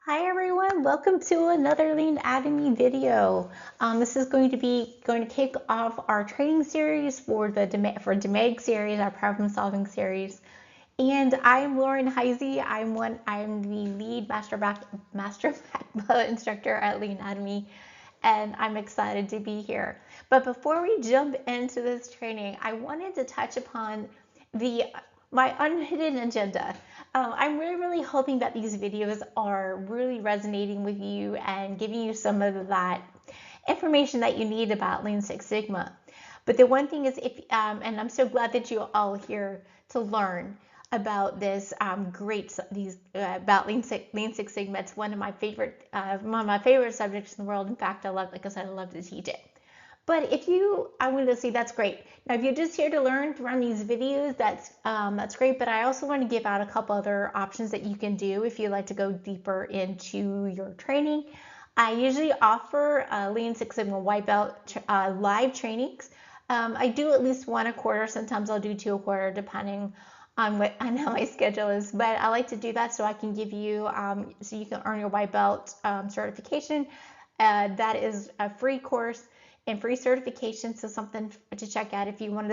Hi everyone, welcome to another Leanademy video. This is going to kick off our training series for the DMAIC series, our problem solving series. And I'm Lauren Heisey. I'm the lead master black belt instructor at Leanademy, and I'm excited to be here. But before we jump into this training, I wanted to touch upon my unhidden agenda. I'm really hoping that these videos are really resonating with you and giving you some of that information that you need about Lean Six Sigma. But the one thing is, and I'm so glad that you're all here to learn about this about Lean Six Sigma. It's one of my favorite subjects in the world. In fact, like I said, I love to teach it. But I want to say that's great. Now, if you're just here to learn from these videos, that's great. But I also want to give out a couple other options that you can do if you'd like to go deeper into your training. I usually offer Lean Six Sigma White Belt live trainings. I do at least one a quarter. Sometimes I'll do two a quarter, depending on how my schedule is. But I like to do that so I can give you so you can earn your white belt certification. That is a free course and free certification, so something to check out if you want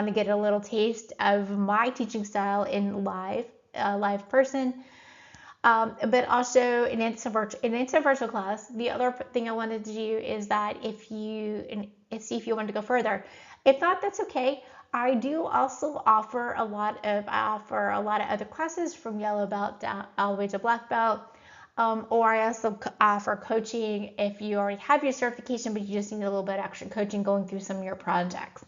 to get a little taste of my teaching style in live person. But also it's a virtual class. The other thing I wanted to do is that see if you want to go further. If not, that's okay. I do also offer a lot of other classes from yellow belt all the way to black belt. Or I also offer coaching if you already have your certification, but you just need a little bit extra coaching going through some of your projects.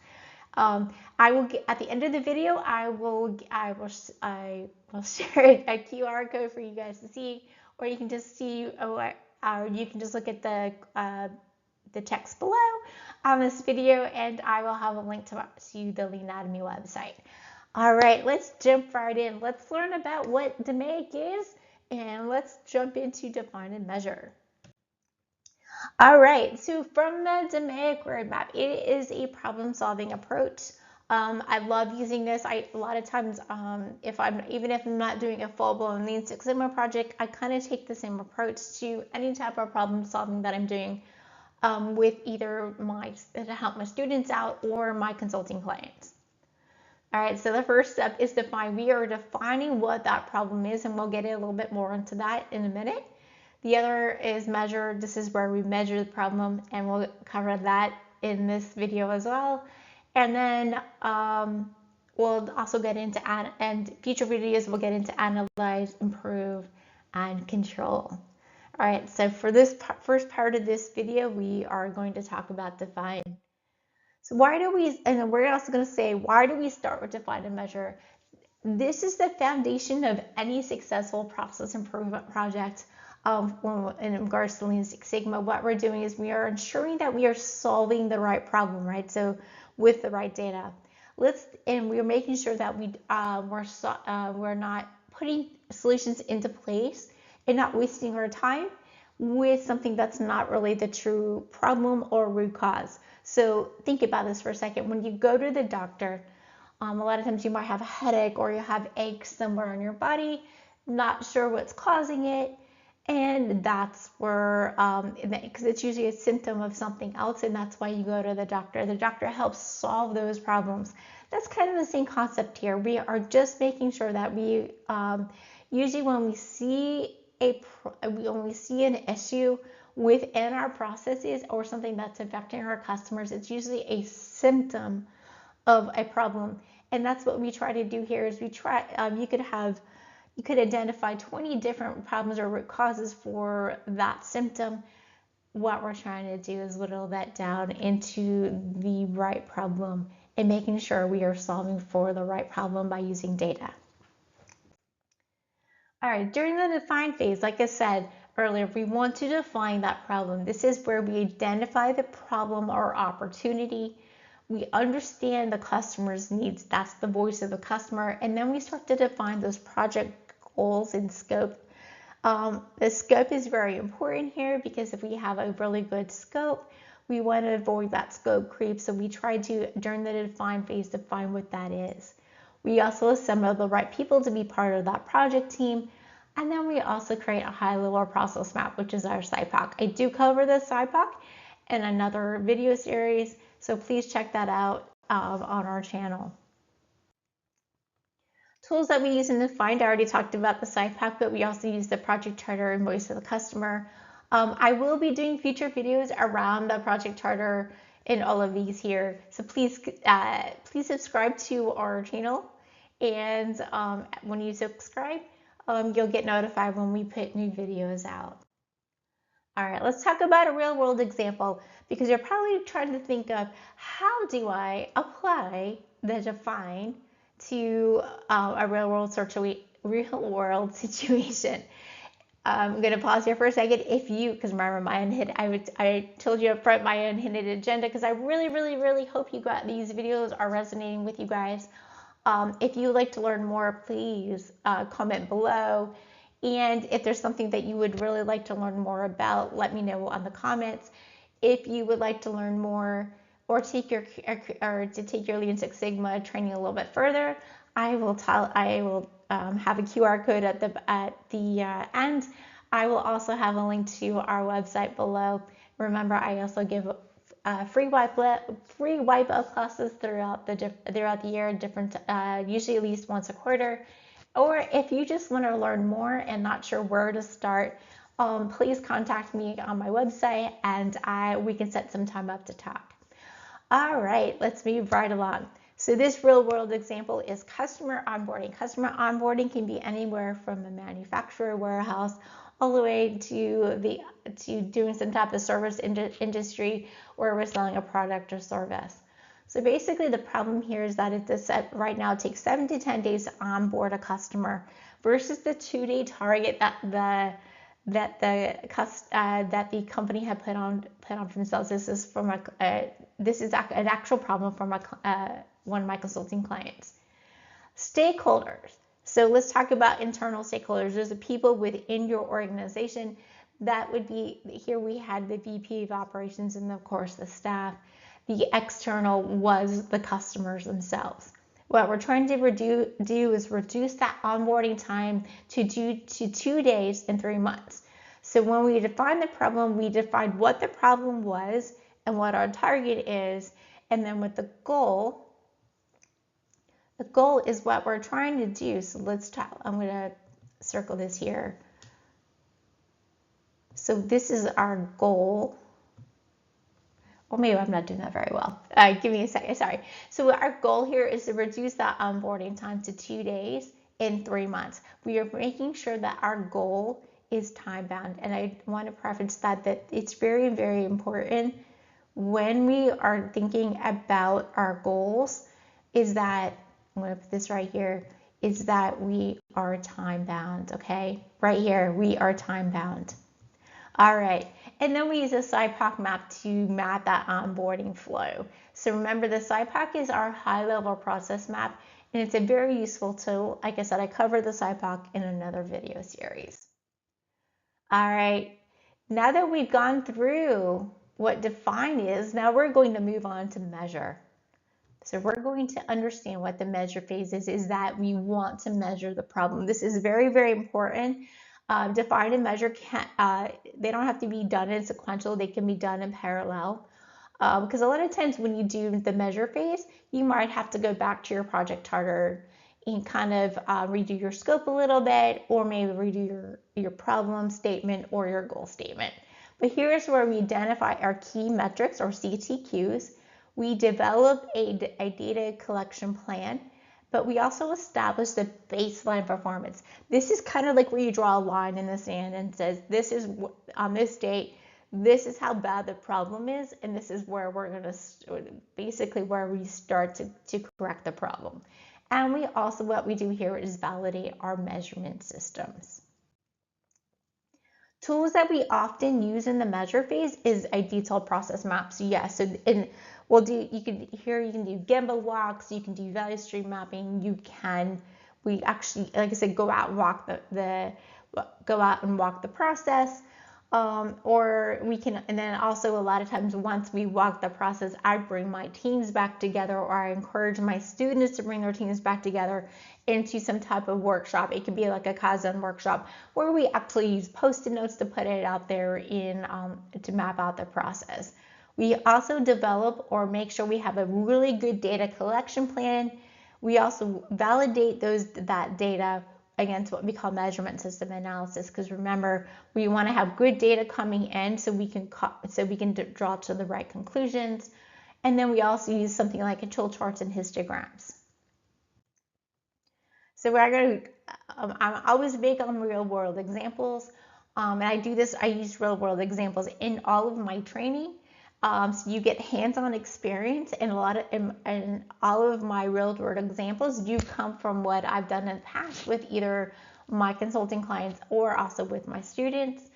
I will get, at the end of the video, I will share a QR code for you guys to see, or you can just see, or you can just look at the text below on this video, and I will have a link to the Leanademy website. All right, let's jump right in. Let's learn about what DMAIC is. And let's jump into define and measure. All right, so from the DMAIC roadmap, it is a problem-solving approach. I love using this. A lot of times, even if I'm not doing a full-blown Lean Six Sigma project, I kind of take the same approach to any type of problem-solving that I'm doing with either to help my students out or my consulting clients. All right, so the first step is we are defining what that problem is, and we'll get a little bit more into that in a minute. The other is measure. This is where we measure the problem, and we'll cover that in this video as well. And then we'll also get into and future videos we'll get into analyze, improve, and control. All right, so for this first part of this video, we are going to talk about define. So we're also going to say, why do we start with define and measure? This is the foundation of any successful process improvement project. In regards to Lean Six Sigma, what we're doing is we are ensuring that we are solving the right problem, right? So with the right data. And we're making sure that we're not putting solutions into place and not wasting our time with something that's not really the true problem or root cause. So think about this for a second. When you go to the doctor, a lot of times you might have a headache or you have aches somewhere in your body, not sure what's causing it, and that's where, because it's usually a symptom of something else, and that's why you go to the doctor. The doctor helps solve those problems. That's kind of the same concept here. We are just making sure that we, usually when we see an issue within our processes or something that's affecting our customers, it's usually a symptom of a problem. And that's what we try to do here is you could identify 20 different problems or root causes for that symptom. What we're trying to do is whittle that down into the right problem and making sure we are solving for the right problem by using data. All right, during the define phase, like I said earlier, we want to define that problem. This is where we identify the problem or opportunity. We understand the customer's needs. That's the voice of the customer. And then we start to define those project goals and scope. The scope is very important here because if we have a really good scope, we want to avoid that scope creep. So we try to, during the define phase, define what that is. We also assemble the right people to be part of that project team. And then we also create a high-level process map, which is our SIPOC. I do cover the SIPOC in another video series, so please check that out on our channel. Tools that we use in the Find, I already talked about the SIPOC, but we also use the project charter and voice of the customer. I will be doing future videos around the project charter in all of these here, so please subscribe to our channel, and when you subscribe, you'll get notified when we put new videos out. All right, let's talk about a real world example, because you're probably trying to think of how do I apply the define to a real world situation. I'm going to pause here for a second. Because remember, I told you up front my unhindered agenda, because I really hope these videos are resonating with you guys. If you'd like to learn more, please comment below. And if there's something that you would really like to learn more about, let me know on the comments. If you would like to learn more or to take your Lean Six Sigma training a little bit further, I will have a QR code at the end. I will also have a link to our website below. Remember, I also give free wipe-up classes throughout the year, usually at least once a quarter. Or if you just want to learn more and not sure where to start, please contact me on my website, and we can set some time up to talk. All right, let's move right along. So this real world example is customer onboarding. Customer onboarding can be anywhere from a manufacturer warehouse all the way to doing some type of service industry where we're selling a product or service. So basically the problem here is that right now it takes 7 to 10 days to onboard a customer versus the 2-day target that the company had put on for themselves. This is an actual problem from one of my consulting clients. Stakeholders. So let's talk about internal stakeholders. There's the people within your organization. That would be, here we had the VP of operations and of course the staff. The external was the customers themselves. What we're trying to do is reduce that onboarding time to 2 days and 3 months. So when we define the problem, we define what the problem was and what our target is, and then with the goal is what we're trying to do. So I'm going to circle this here. So this is our goal. Or maybe I'm not doing that very well. Give me a second, sorry. So our goal here is to reduce that onboarding time to 2 days and 3 months. We are making sure that our goal is time bound. And I want to preface that it's very important when we are thinking about our goals, is that, I'm going to put this right here, is that we are time bound, okay? Right here, we are time bound. All right, and then we use a SIPOC map to map that onboarding flow. So remember, the SIPOC is our high-level process map, and it's a very useful tool. Like I said, I covered the SIPOC in another video series. All right, now that we've gone through what define is, now we're going to move on to measure. So we're going to understand what the measure phase is that we want to measure the problem. This is very important. Define and measure they don't have to be done in sequential, they can be done in parallel. Because a lot of times when you do the measure phase, you might have to go back to your project charter and kind of redo your scope a little bit, or maybe redo your problem statement or your goal statement. But here's where we identify our key metrics, or CTQs. We develop a data collection plan, but we also establish the baseline performance. This is kind of like where you draw a line in the sand and says, this is on this date, this is how bad the problem is, and this is where we're going to basically where we start to correct the problem. And we also, what we do here is validate our measurement systems. Tools that we often use in the measure phase is a detailed process map. So yes, you can do Gemba walks, you can do value stream mapping, we actually, like I said, go out and walk the process. or we can, and then also a lot of times once we walk the process, I bring my teams back together, or I encourage my students to bring their teams back together into some type of workshop. It could be like a Kaizen workshop where we actually use Post-it notes to put it out there in to map out the process. We also develop or make sure we have a really good data collection plan. We also validate that data against what we call measurement system analysis, because remember, we want to have good data coming in so we can draw to the right conclusions. And then we also use something like control charts and histograms. So I'm always big on real world examples, and I use real world examples in all of my training. So you get hands-on experience, and and all of my real-world examples do come from what I've done in the past with either my consulting clients or also with my students.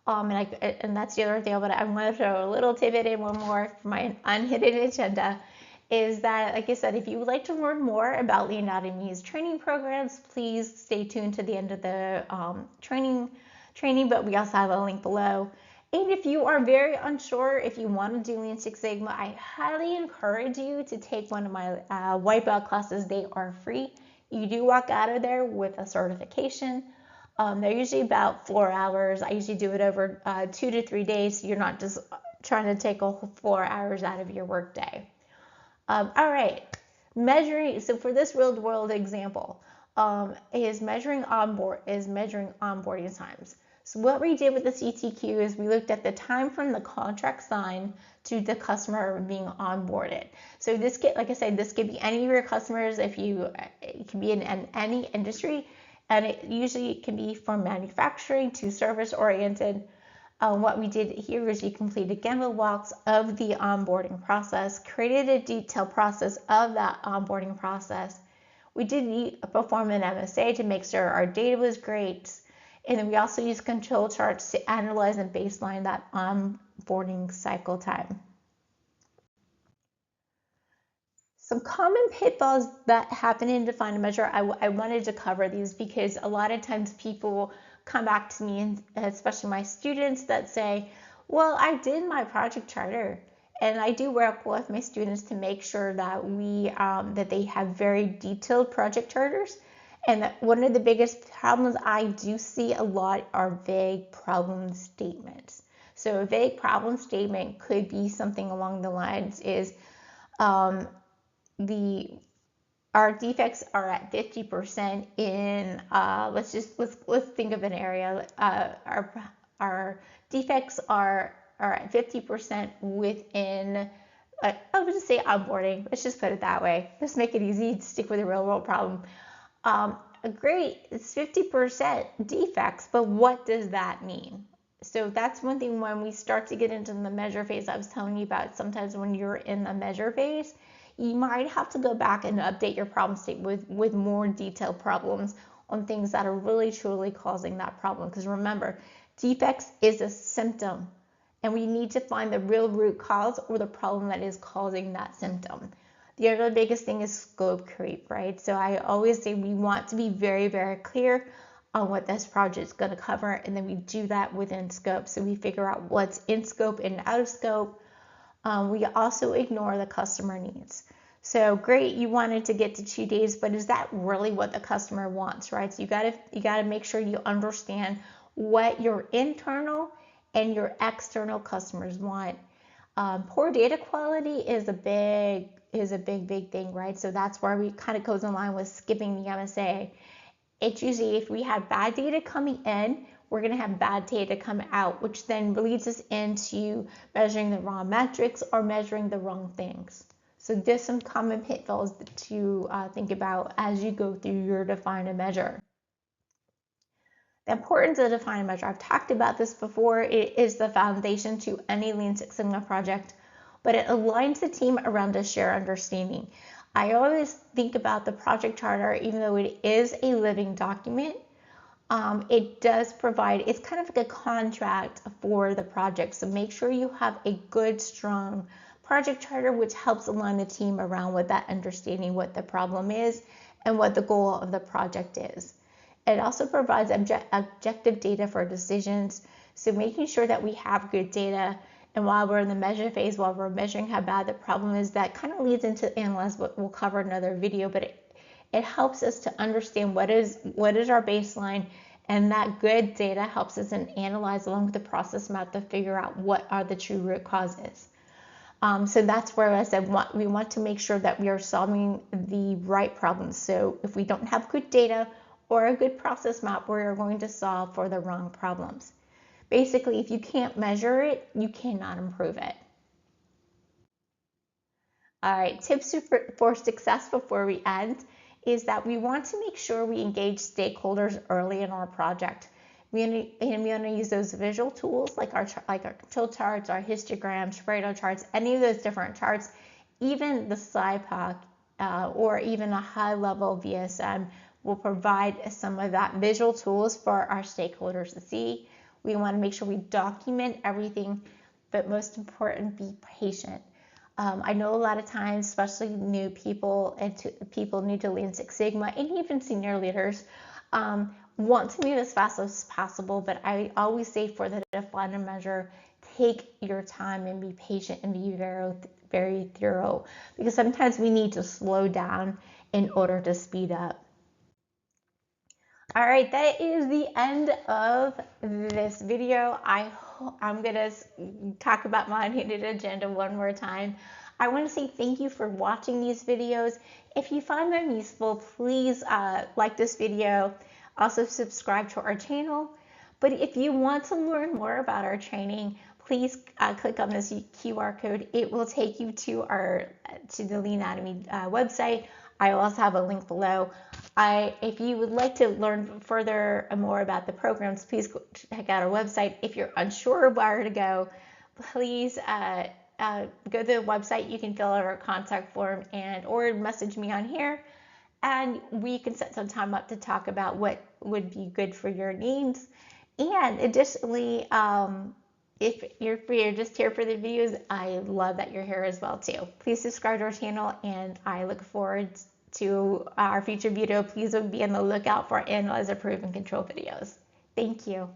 And that's the other thing, but I want to throw a little tidbit in, one more for my unhidden agenda, is that, like I said, if you would like to learn more about Leanademy's training programs, please stay tuned to the end of the training, but we also have a link below. And if you are very unsure if you want to do Lean Six Sigma, I highly encourage you to take one of my white belt classes. They are free. You do walk out of there with a certification. They're usually about 4 hours. I usually do it over 2 to 3 days, so you're not just trying to take a whole 4 hours out of your workday. All right, measuring. So for this real world example, is measuring onboarding times. So what we did with the CTQ is we looked at the time from the contract signed to the customer being onboarded. So this like I said, this could be any of your customers. It can be in any industry, and it usually can be from manufacturing to service oriented. What we did here is we completed Gemba walks of the onboarding process, created a detailed process of that onboarding process. We did perform an MSA to make sure our data was great. And then we also use control charts to analyze and baseline that onboarding cycle time. Some common pitfalls that happen in Define and Measure, I wanted to cover these because a lot of times people come back to me, and especially my students, that say, well, I did my project charter. And I do work with my students to make sure that that they have very detailed project charters. And one of the biggest problems I do see a lot are vague problem statements. So a vague problem statement could be something along the lines is our defects are at 50% in let's think of an area. Our defects are at 50% within. I would just say onboarding. Let's just put it that way. Let's make it easy to stick with a real world problem. Great, it's 50% defects, but what does that mean? So that's one thing when we start to get into the measure phase I was telling you about. Sometimes when you're in the measure phase, you might have to go back and update your problem statement with more detailed problems on things that are really truly causing that problem. Because remember, defects is a symptom, and we need to find the real root cause or the problem that is causing that symptom. The other biggest thing is scope creep, right? So I always say we want to be very, very clear on what this project is going to cover, and then we do that within scope. So we figure out what's in scope and out of scope. We also ignore the customer needs. So great, you wanted to get to 2 days, but is that really what the customer wants, right? So you gotta make sure you understand what your internal and your external customers want. Poor data quality is a big thing, right? So that's where we kind of goes in line with skipping the MSA. It's usually if we have bad data coming in, we're going to have bad data come out, which then leads us into measuring the wrong metrics or measuring the wrong things. So there's some common pitfalls to think about as you go through your Define and Measure. The importance of Define and Measure, I've talked about this before. It is the foundation to any Lean Six Sigma project, but it aligns the team around a shared understanding. I always think about the project charter, even though it is a living document, it does provide, it's kind of like a contract for the project. So make sure you have a good, strong project charter, which helps align the team around with that understanding what the problem is and what the goal of the project is. It also provides objective data for decisions. So making sure that we have good data, and while we're in the measure phase, while we're measuring how bad the problem is, that kind of leads into analyze, what we'll cover in another video, but it helps us to understand what is our baseline, and that good data helps us in analyze along with the process map to figure out what are the true root causes. So that's where I said we want to make sure that we are solving the right problems. So if we don't have good data or a good process map, we're going to solve for the wrong problems. Basically, if you can't measure it, you cannot improve it. All right, tips for success before we end is that we want to make sure we engage stakeholders early in our project. We want to use those visual tools like our control charts, our histograms, Pareto charts, any of those different charts, even the SciPoc or even a high-level VSM will provide some of that visual tools for our stakeholders to see. We want to make sure we document everything, but most important, be patient. I know a lot of times, especially new people and people new to Lean Six Sigma, and even senior leaders, want to move as fast as possible. But I always say, for the define and measure, take your time and be patient and be very, very thorough, because sometimes we need to slow down in order to speed up. All right, that is the end of this video. I'm gonna talk about my unhindered agenda one more time. I want to say thank you for watching these videos. If you find them useful, please like this video. Also subscribe to our channel. But if you want to learn more about our training, please click on this QR code. It will take you to the Leanademy website. I will also have a link below. If you would like to learn further more about the programs, please check out our website. If you're unsure where to go, please go to the website. You can fill out our contact form or message me on here, and we can set some time up to talk about what would be good for your needs. And additionally, if you're just here for the videos, I love that you're here as well too. Please subscribe to our channel, and I look forward to our future video. Please be on the lookout for Analyze, Approve, and Control videos. Thank you.